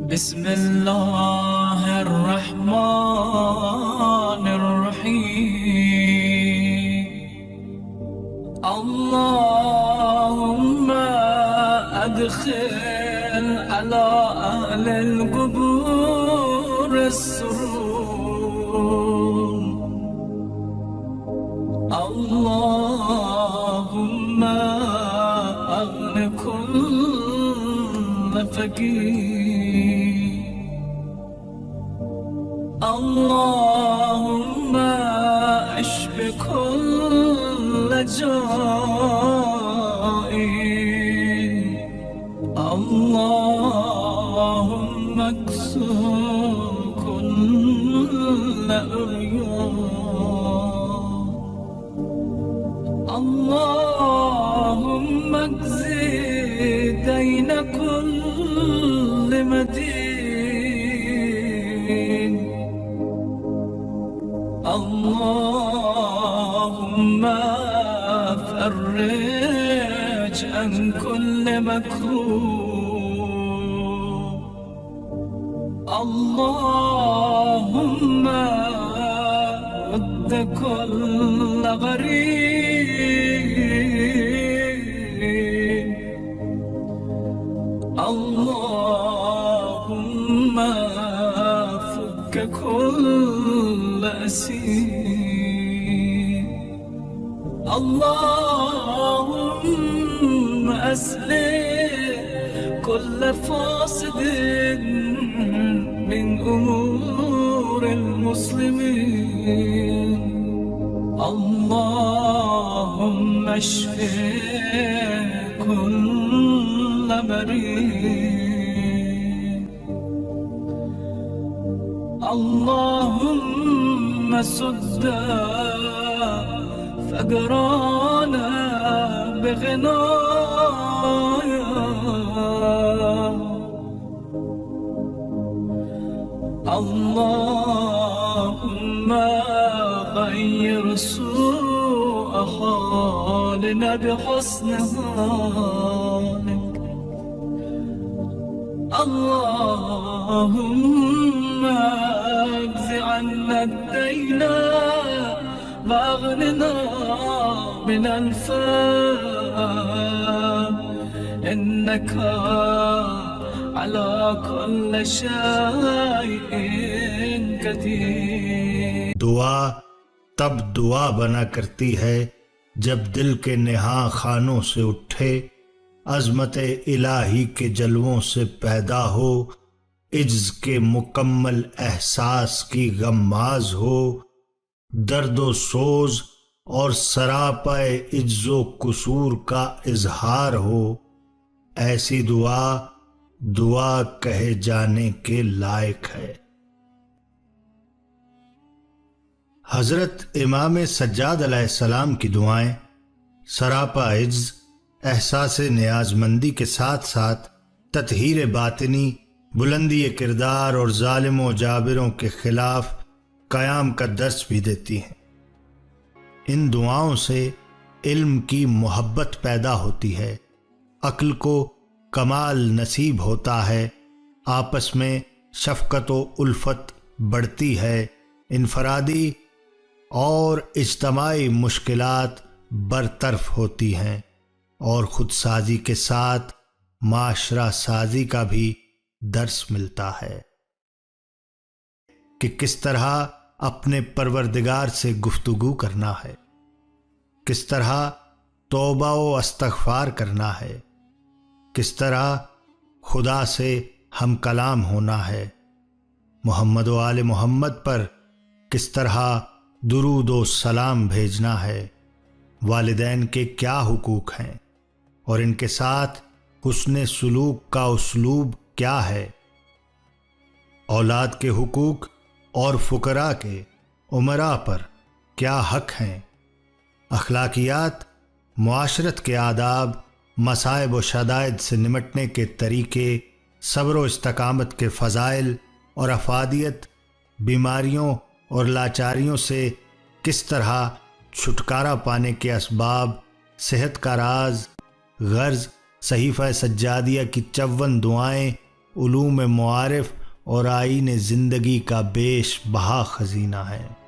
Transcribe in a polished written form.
بسم الله الرحمن الرحيم. اللهم أدخل على أهل القبور السرور. اللهم أغن كل فقير. اللهم اشف كل جائع. اللهم اكسو كل عيون. اللهم اجزي دين كل مدين. اللهم فرج عن كل مكروه. اللهم رد كل غريب. اللهم فك كل أسير. اللهم أصلح كل فاسد من أمور المسلمين. اللهم اشف كل مريض. اللهم سد فقرانا بغنايا. اللهم غير سوء حالنا بحسن حالك. اللهم اجز عنا الدين واغننا من الفقر. إنك على كل شيء قدير. دعا تب دعا بنا کرتی ہے جب دل کے نہاں خانوں سے اٹھے، عظمت الہی کے جلووں سے پیدا ہو، عجز کے مکمل احساس کی غماز ہو، درد و سوز اور سراپے عجز و قصور کا اظہار ہو. ایسی دعا دعا کہے جانے کے لائق ہے. حضرت امام سجاد علیہ السلام کی دعائیں سراپا عجز، احساس نیاز مندی کے ساتھ ساتھ تطہیر باطنی، بلندی کردار اور ظالم و جابروں کے خلاف قیام کا درس بھی دیتی ہیں. ان دعاؤں سے علم کی محبت پیدا ہوتی ہے، عقل کو کمال نصیب ہوتا ہے، آپس میں شفقت و الفت بڑھتی ہے، انفرادی اور اجتماعی مشکلات برطرف ہوتی ہیں، اور خود سازی کے ساتھ معاشرہ سازی کا بھی درس ملتا ہے کہ کس طرح اپنے پروردگار سے گفتگو کرنا ہے، کس طرح توبہ و استغفار کرنا ہے، کس طرح خدا سے ہم کلام ہونا ہے، محمد و آل محمد پر کس طرح درود و سلام بھیجنا ہے، والدین کے کیا حقوق ہیں اور ان کے ساتھ حسن سلوک کا اسلوب کیا ہے، اولاد کے حقوق اور فقراء کے امراء پر کیا حق ہیں، اخلاقیات، معاشرت کے آداب، مصائب و شدائد سے نمٹنے کے طریقے، صبر و استقامت کے فضائل اور افادیت، بیماریوں اور لاچاریوں سے کس طرح چھٹکارا پانے کے اسباب، صحت کا راز، غرض، صحیفہ سجادیہ کی 54 دعائیں علوم معارف اور آئین زندگی کا بیش بہا خزینہ ہے۔